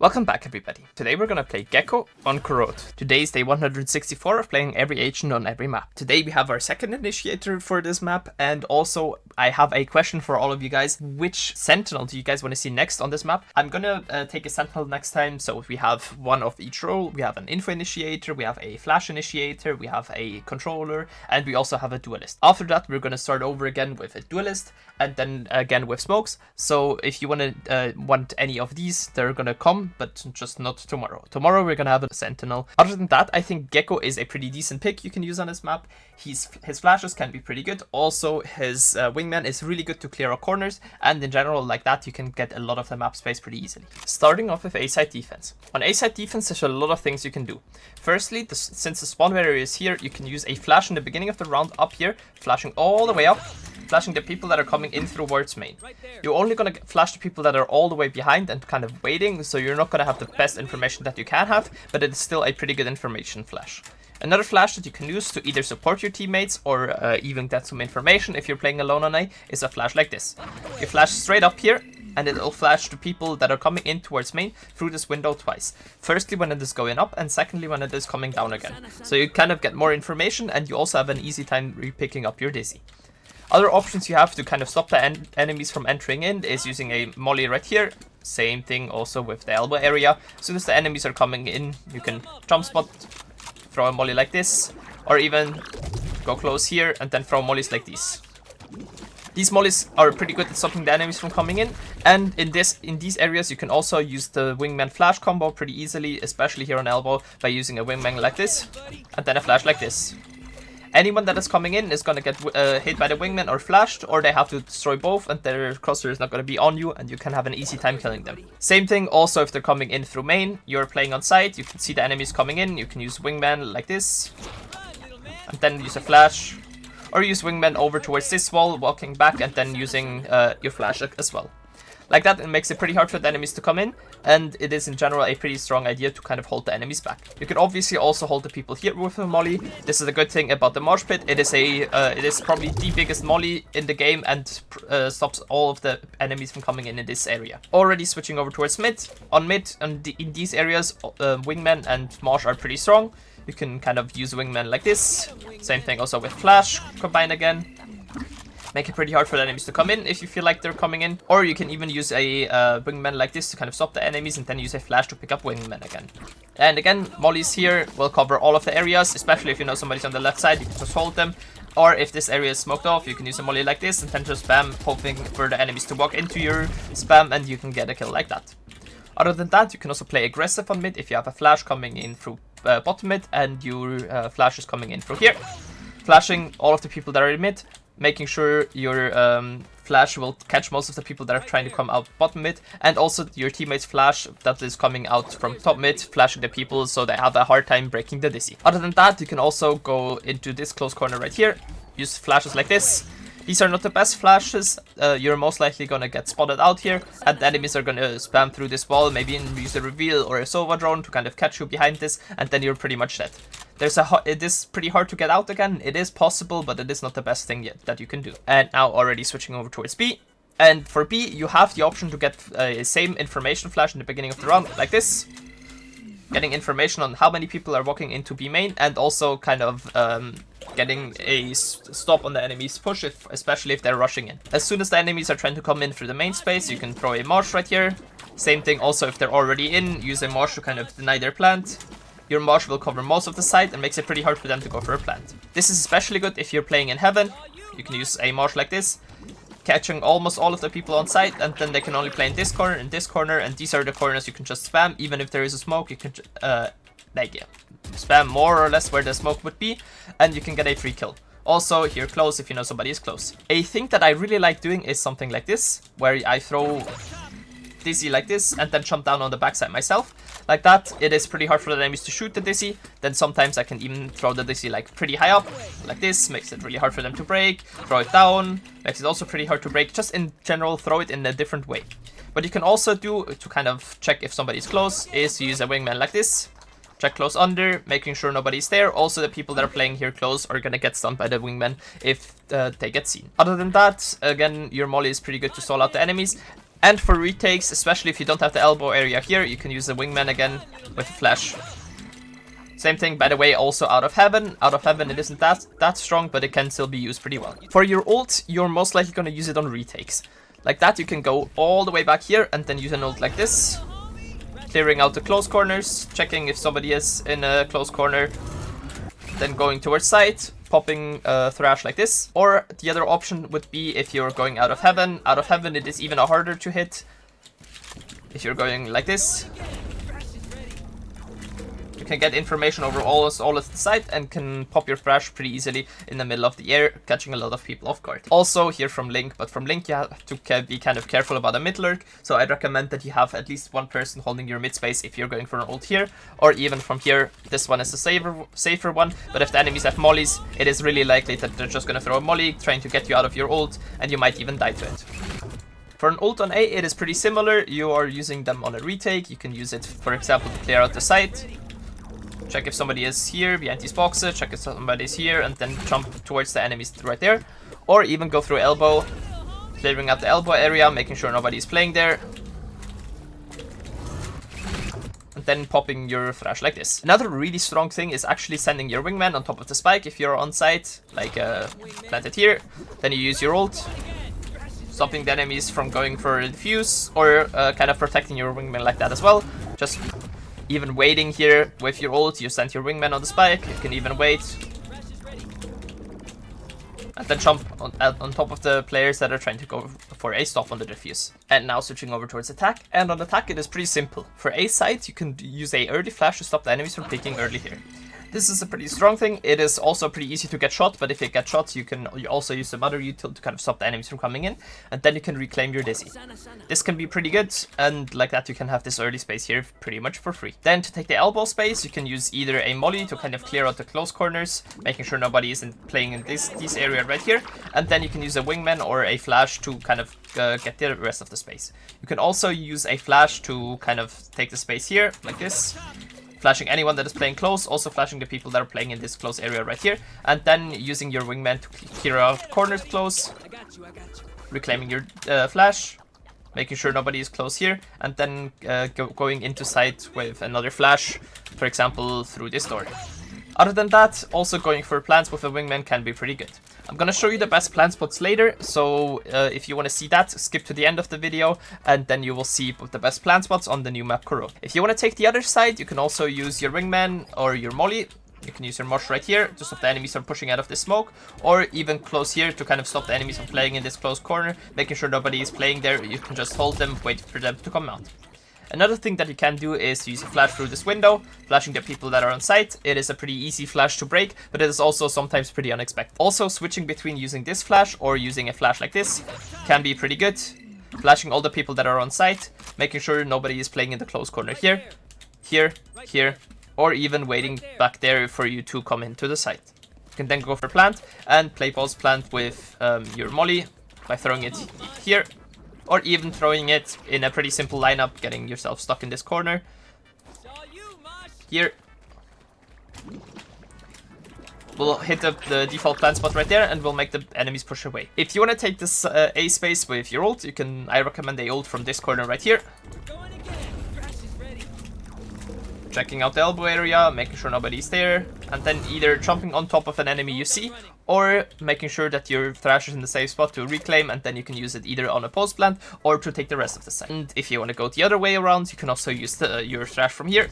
Welcome back everybody. Today we're gonna play Gekko on Corrode. Today is day 164 of playing every agent on every map. Today we have our second initiator for this map, and also I have a question for all of you guys. Which sentinel do you guys want to see next on this map? I'm gonna take a sentinel next time, so we have one of each role. We have an info initiator, we have a flash initiator, we have a controller, and we also have a duelist. After that we're gonna start over again with a duelist, and then again with smokes. So if you want any of these, they're gonna come, but just not tomorrow. Tomorrow we're gonna have a sentinel. Other than that, I think Gekko is a pretty decent pick you can use on this map. His flashes can be pretty good. Also his wingman is really good to clear out corners, and in general like that you can get a lot of the map space pretty easily. Starting off with A-side defense. On A-side defense there's a lot of things you can do. Firstly, since the spawn barrier is here, you can use a flash in the beginning of the round up here, flashing all the way up, flashing the people that are coming in towards main. You're only gonna flash the people that are all the way behind and kind of waiting, so you're not gonna have the best information that you can have, but it's still a pretty good information flash. Another flash that you can use to either support your teammates or even get some information if you're playing alone on A is a flash like this. You flash straight up here, and it'll flash to people that are coming in towards main through this window twice. Firstly when it is going up, and secondly when it is coming down again. So you kind of get more information, and you also have an easy time re-picking up your dizzy. Other options you have to kind of stop the enemies from entering in is using a molly right here. Same thing also with the elbow area. As soon as the enemies are coming in, you can jump spot, throw a molly like this, or even go close here and then throw mollies like these. These mollies are pretty good at stopping the enemies from coming in, and in these areas you can also use the wingman flash combo pretty easily, especially here on elbow, by using a wingman like this and then a flash like this. Anyone that is coming in is going to get hit by the wingman or flashed, or they have to destroy both and their crosshair is not going to be on you, and you can have an easy time killing them. Same thing also if they're coming in through main, you're playing on site, you can see the enemies coming in, you can use wingman like this, and then use a flash, or use wingman over towards this wall, walking back and then using your flash as well. Like that, it makes it pretty hard for the enemies to come in, and it is in general a pretty strong idea to kind of hold the enemies back. You can obviously also hold the people here with a molly. This is a good thing about the marsh pit. It is probably the biggest molly in the game, and stops all of the enemies from coming in this area. Already switching over towards mid. On mid, and in these areas, wingman and marsh are pretty strong. You can kind of use wingman like this. Same thing also with flash, combine again. Make it pretty hard for the enemies to come in if you feel like they're coming in. Or you can even use a wingman like this to kind of stop the enemies, and then use a flash to pick up wingman again. And again, mollies here will cover all of the areas, especially if you know somebody's on the left side, you can just hold them. Or if this area is smoked off, you can use a molly like this and then just spam, hoping for the enemies to walk into your spam, and you can get a kill like that. Other than that, you can also play aggressive on mid if you have a flash coming in through bottom mid, and your flash is coming in through here. Flashing all of the people that are in mid, making sure your flash will catch most of the people that are trying to come out bottom mid, and also your teammate's flash that is coming out from top mid, flashing the people so they have a hard time breaking the dizzy. Other than that, you can also go into this close corner right here, use flashes like this. These are not the best flashes, you're most likely gonna get spotted out here, and the enemies are gonna spam through this wall, maybe use a reveal or a Sova drone to kind of catch you behind this, and then you're pretty much dead. It is pretty hard to get out again. It is possible, but it is not the best thing yet that you can do. And now already switching over towards B. And for B, you have the option to get a same information flash in the beginning of the round, like this. Getting information on how many people are walking into B main, and also kind of getting a stop on the enemy's push, especially if they're rushing in. As soon as the enemies are trying to come in through the main space, you can throw a marsh right here. Same thing also if they're already in, use a marsh to kind of deny their plant. Your marsh will cover most of the site and makes it pretty hard for them to go for a plant. This is especially good if you're playing in heaven. You can use a marsh like this, catching almost all of the people on site, and then they can only play in this corner, and these are the corners you can just spam. Even if there is a smoke, you can spam more or less where the smoke would be, and you can get a free kill. Also, here close if you know somebody is close. A thing that I really like doing is something like this, where I throw dizzy like this and then jump down on the backside myself. Like that, it is pretty hard for the enemies to shoot the dizzy. Then sometimes I can even throw the dizzy like pretty high up, like this, makes it really hard for them to break. Throw it down, makes it also pretty hard to break. Just in general, throw it in a different way. What you can also do to kind of check if somebody's close is use a wingman like this. Check close under, making sure nobody's there. Also, the people that are playing here close are gonna get stunned by the wingman if they get seen. Other than that, again, your molly is pretty good to stall out the enemies. And for retakes, especially if you don't have the elbow area here, you can use the wingman again with a flash. Same thing, by the way, also out of heaven. Out of heaven, it isn't that strong, but it can still be used pretty well. For your ult, you're most likely going to use it on retakes. Like that, you can go all the way back here and then use an ult like this. Clearing out the close corners, checking if somebody is in a close corner. Then going towards side, popping Thrash like this. Or the other option would be if you're going out of heaven. Out of heaven, it is even harder to hit. If you're going like this, you can get information over all of the site and can pop your Thrash pretty easily in the middle of the air, catching a lot of people off guard. Also here from Link, but from Link you have to be kind of careful about a mid lurk, so I'd recommend that you have at least one person holding your mid space if you're going for an ult here, or even from here. This one is a safer one, but if the enemies have mollies, it is really likely that they're just going to throw a molly, trying to get you out of your ult, and you might even die to it. For an ult on A, it is pretty similar. You are using them on a retake. You can use it, for example, to clear out the site. Check if somebody is here behind these boxes, check if somebody is here, and then jump towards the enemies right there. Or even go through elbow, clearing out the elbow area, making sure nobody is playing there. And then popping your Thrash like this. Another really strong thing is actually sending your wingman on top of the spike if you're on site, like planted here. Then you use your ult, stopping the enemies from going for a defuse, or kind of protecting your wingman like that as well. Just even waiting here with your ult, you send your wingman on the spike, you can even wait. And then jump on top of the players that are trying to go for a stop on the defuse. And now switching over towards attack. And on attack it is pretty simple. For A side, you can use a early flash to stop the enemies from picking early here. This is a pretty strong thing. It is also pretty easy to get shot, but if you get shot, you also use some other util to kind of stop the enemies from coming in, and then you can reclaim your Dizzy. This can be pretty good, and like that you can have this early space here pretty much for free. Then to take the elbow space, you can use either a molly to kind of clear out the close corners, making sure nobody isn't playing in this area right here, and then you can use a wingman or a flash to kind of get the rest of the space. You can also use a flash to kind of take the space here, like this. Flashing anyone that is playing close, also flashing the people that are playing in this close area right here, and then using your wingman to clear out corners close, reclaiming your flash, making sure nobody is close here, and then going into sight with another flash, for example through this door. Other than that, also going for plants with a wingman can be pretty good. I'm gonna show you the best plant spots later, so if you want to see that, skip to the end of the video, and then you will see the best plant spots on the new map Corrode. If you want to take the other side, you can also use your wingman or your molly. You can use your mosh right here to stop the enemies from pushing out of this smoke, or even close here to kind of stop the enemies from playing in this close corner, making sure nobody is playing there. You can just hold them, wait for them to come out. Another thing that you can do is use a flash through this window, flashing the people that are on site. It is a pretty easy flash to break, but it is also sometimes pretty unexpected. Also, switching between using this flash or using a flash like this can be pretty good. Flashing all the people that are on site, making sure nobody is playing in the close corner here, here, here, or even waiting back there for you to come into the site. You can then go for plant and play pause plant with your molly by throwing it here, or even throwing it in a pretty simple lineup, getting yourself stuck in this corner. Here. We'll hit the default plant spot right there, and we'll make the enemies push away. If you want to take this A space with your ult, I recommend a ult from this corner right here. Checking out the elbow area, making sure nobody's there, and then either jumping on top of an enemy you see, or making sure that your Thrash is in the safe spot to reclaim, and then you can use it either on a post plant or to take the rest of the site. And if you want to go the other way around, you can also use your Thrash from here.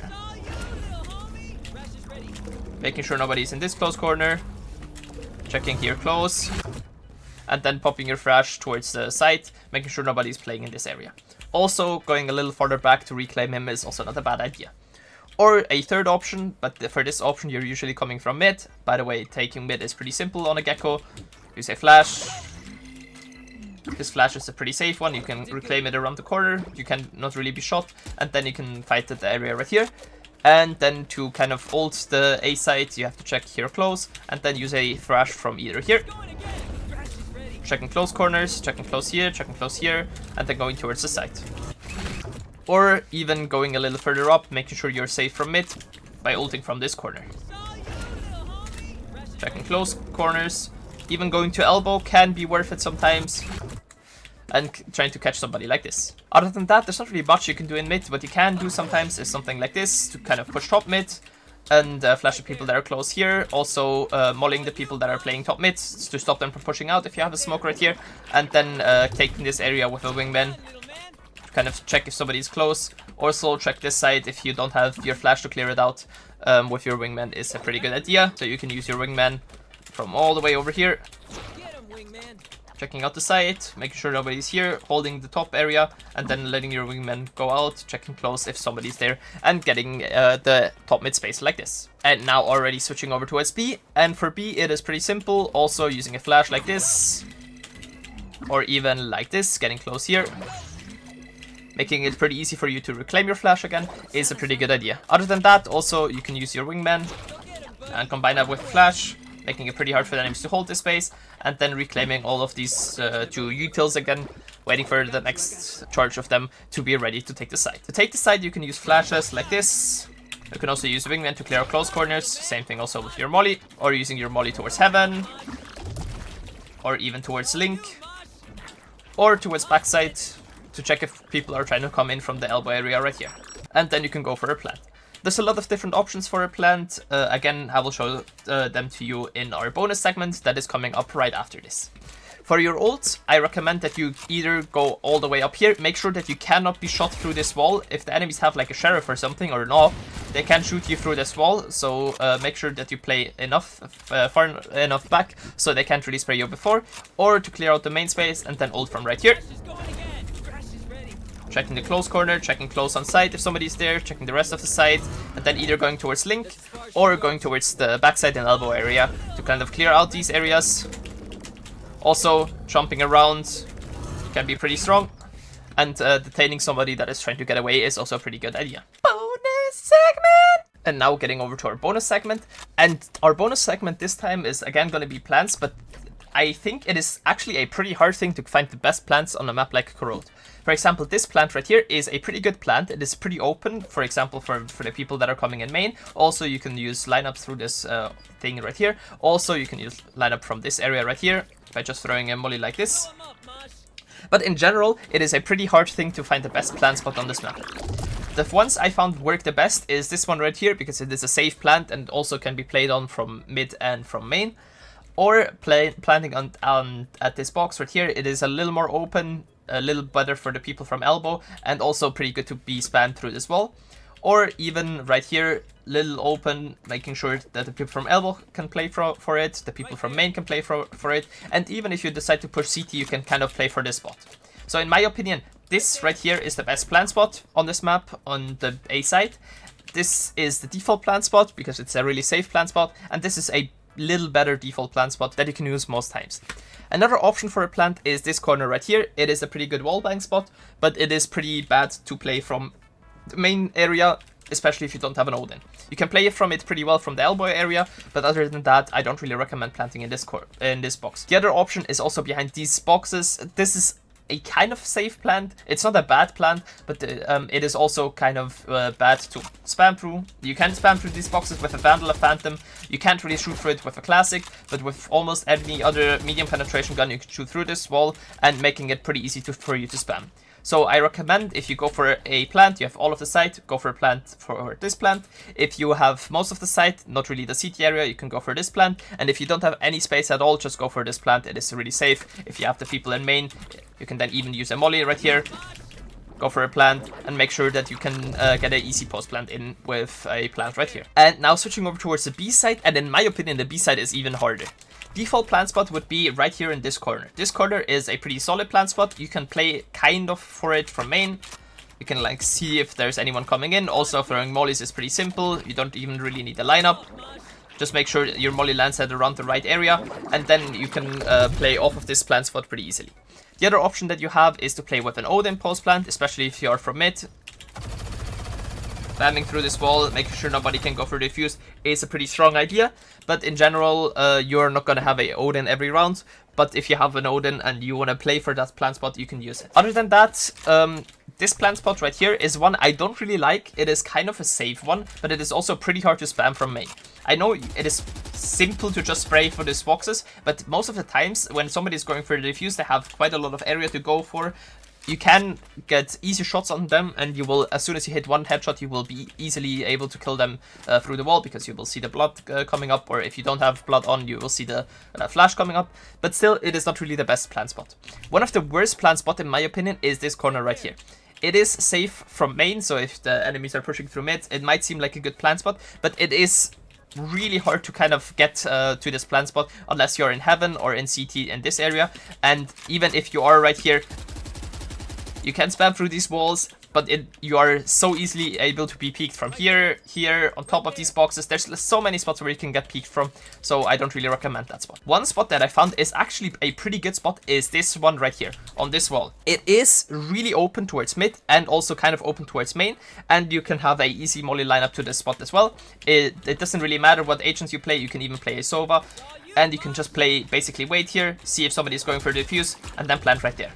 Making sure nobody's in this close corner, checking here close, and then popping your Thrash towards the site, making sure nobody's playing in this area. Also, going a little farther back to reclaim him is also not a bad idea. Or a third option, but for this option you're usually coming from mid. By the way, taking mid is pretty simple on a Gekko. Use a flash. This flash is a pretty safe one. You can reclaim it around the corner. You can not really be shot. And then you can fight at the area right here. And then to kind of ult the A side, you have to check here close. And then use a Thrash from either here. Checking close corners, checking close here, and then going towards the site. Or even going a little further up, making sure you're safe from mid by ulting from this corner. Checking close corners. Even going to elbow can be worth it sometimes. and trying to catch somebody like this. Other than that, there's not really much you can do in mid. What you can do sometimes is something like this to kind of push top mid and flash the people that are close here. Also mollying the people that are playing top mid to stop them from pushing out if you have a smoke right here. And then taking this area with a wingman to kind of check if somebody's close. Also check this side if you don't have your flash to clear it out with your wingman is a pretty good idea. So you can use your wingman from all the way over here. Checking out the side, making sure nobody's here, holding the top area, and then letting your wingman go out, checking close if somebody's there, and getting the top mid space like this. And now already switching over towards B, and for B it is pretty simple, also using a flash like this, or even like this, getting close here. Making it pretty easy for you to reclaim your flash again is a pretty good idea. Other than that, also you can use your wingman and combine that with flash, making it pretty hard for the enemies to hold this space, and then reclaiming all of these two utils again, waiting for the next charge of them to be ready to take the side. To take the side, you can use flashes like this. You can also use wingman to clear out close corners, same thing also with your molly, or using your molly towards heaven, or even towards link, or towards backside to check if people are trying to come in from the elbow area right here. And then you can go for a plant. There's a lot of different options for a plant. Again, I will show them to you in our bonus segment that is coming up right after this. For your ult, I recommend that you either go all the way up here. Make sure that you cannot be shot through this wall. If the enemies have like a sheriff or something or an AWP, they can shoot you through this wall. So make sure that you play enough far enough back so they can't really spray you before. Or to clear out the main space and then ult from right here. Checking the close corner, checking close on side if somebody's there, checking the rest of the side, and then either going towards link or going towards the backside and elbow area to kind of clear out these areas. Also, jumping around can be pretty strong, and detaining somebody that is trying to get away is also a pretty good idea. Bonus segment! And now getting over to our bonus segment, and our bonus segment this time is again going to be plants, but I think it is actually a pretty hard thing to find the best plants on a map like Corrode. For example, this plant right here is a pretty good plant. It is pretty open, for example, for the people that are coming in main. Also, you can use lineups through this thing right here. Also, you can use lineup from this area right here by just throwing a molly like this. But in general, it is a pretty hard thing to find the best plant spot on this map. The ones I found work the best is this one right here, because it is a safe plant and also can be played on from mid and from main. Or planting on at this box right here, it is a little more open, a little better for the people from elbow, and also pretty good to be spammed through this wall. Or even right here, little open, making sure that the people from elbow can play for it, the people from main can play for it, and even if you decide to push CT, you can kind of play for this spot. So in my opinion, this right here is the best plant spot on this map on the A side. This is the default plant spot because it's a really safe plant spot, and this is a little better default plant spot that you can use most times. Another option for a plant is this corner right here. It is a pretty good wallbang spot, but it is pretty bad to play from the main area, especially if you don't have an Odin. You can play it from it pretty well from the elbow area, but other than that, I don't really recommend planting in this box. The other option is also behind these boxes. This is a kind of safe plant. It's not a bad plant, but it is also kind of bad to spam through. You can spam through these boxes with a Vandal, a Phantom. You can't really shoot through it with a Classic, but with almost any other medium penetration gun, you can shoot through this wall and making it pretty easy for you to spam. So I recommend if you go for a plant, you have all of the site, go for a plant for this plant. If you have most of the site, not really the CT area, you can go for this plant. And if you don't have any space at all, just go for this plant. It is really safe. If you have the people in main, you can then even use a molly right here. Go for a plant and make sure that you can get an easy post plant in with a plant right here. And now switching over towards the B side, and in my opinion, the B side is even harder. Default plant spot would be right here in this corner. This corner is a pretty solid plant spot. You can play kind of for it from main. You can like see if there's anyone coming in. Also throwing mollies is pretty simple. You don't even really need a lineup. Just make sure your molly lands at around the right area, and then you can play off of this plant spot pretty easily. The other option that you have is to play with an Odin post plant, especially if you are from mid. Spamming through this wall, making sure nobody can go for the defuse is a pretty strong idea. But in general, you're not going to have a Odin every round. But if you have an Odin and you want to play for that plant spot, you can use it. Other than that, this plant spot right here is one I don't really like. It is kind of a safe one, but it is also pretty hard to spam from main. I know it is simple to just spray for these boxes, but most of the times when somebody is going for the defuse, they have quite a lot of area to go for. You can get easy shots on them, and you will, as soon as you hit one headshot, you will be easily able to kill them through the wall, because you will see the blood coming up, or if you don't have blood on, you will see the flash coming up. But still, it is not really the best plant spot. One of the worst plant spot, in my opinion, is this corner right here. It is safe from main, so if the enemies are pushing through mid, it might seem like a good plant spot, but it is really hard to kind of get to this plant spot unless you're in heaven or in CT in this area. And even if you are right here, you can spam through these walls, but you are so easily able to be peeked from here, on top of these boxes. There's so many spots where you can get peeked from, so I don't really recommend that spot. One spot that I found is actually a pretty good spot is this one right here, on this wall. It is really open towards mid, and also kind of open towards main, and you can have a easy molly lineup to this spot as well. It doesn't really matter what agents you play, you can even play a Sova, and you can just play, basically wait here, see if somebody is going for the defuse, and then plant right there.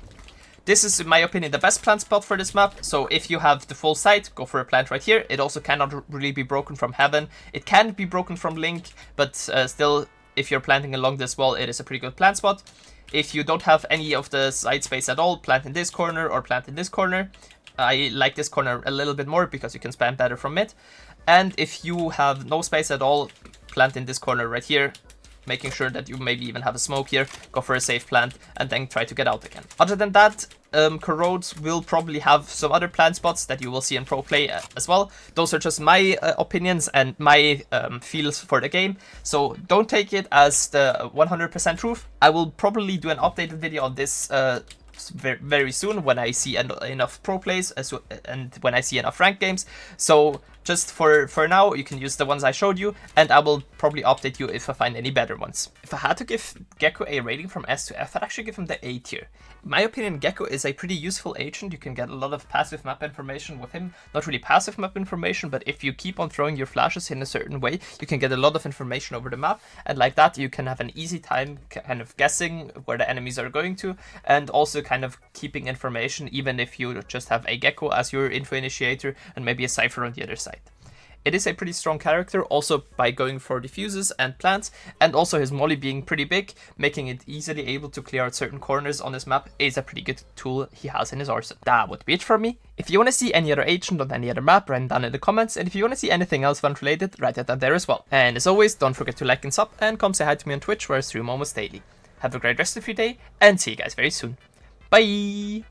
This is, in my opinion, the best plant spot for this map, so if you have the full site, go for a plant right here. It also cannot really be broken from heaven. It can be broken from link, but still, if you're planting along this wall, it is a pretty good plant spot. If you don't have any of the side space at all, plant in this corner or plant in this corner. I like this corner a little bit more because you can spam better from mid. And if you have no space at all, plant in this corner right here, making sure that you maybe even have a smoke here, go for a safe plant, and then try to get out again. Other than that, Corrode will probably have some other plant spots that you will see in pro play as well. Those are just my opinions and my feels for the game, so don't take it as the 100% truth. I will probably do an updated video on this very soon when I see enough pro plays and when I see enough ranked games. So just for now, you can use the ones I showed you, and I will probably update you if I find any better ones. If I had to give Gekko a rating from S to F, I'd actually give him the A tier. In my opinion, Gekko is a pretty useful agent. You can get a lot of passive map information with him. Not really passive map information, but if you keep on throwing your flashes in a certain way, you can get a lot of information over the map, and like that you can have an easy time kind of guessing where the enemies are going to, and also kind of keeping information even if you just have a Gekko as your info initiator and maybe a Cypher on the other side. It is a pretty strong character, also by going for defuses and plants, and also his molly being pretty big, making it easily able to clear out certain corners on this map is a pretty good tool he has in his arsenal. That would be it from me. If you want to see any other agent on any other map, write it down in the comments, and if you want to see anything else fun related, write it down there as well. And as always, don't forget to like and sub, and come say hi to me on Twitch where I stream almost daily. Have a great rest of your day, and see you guys very soon. Bye!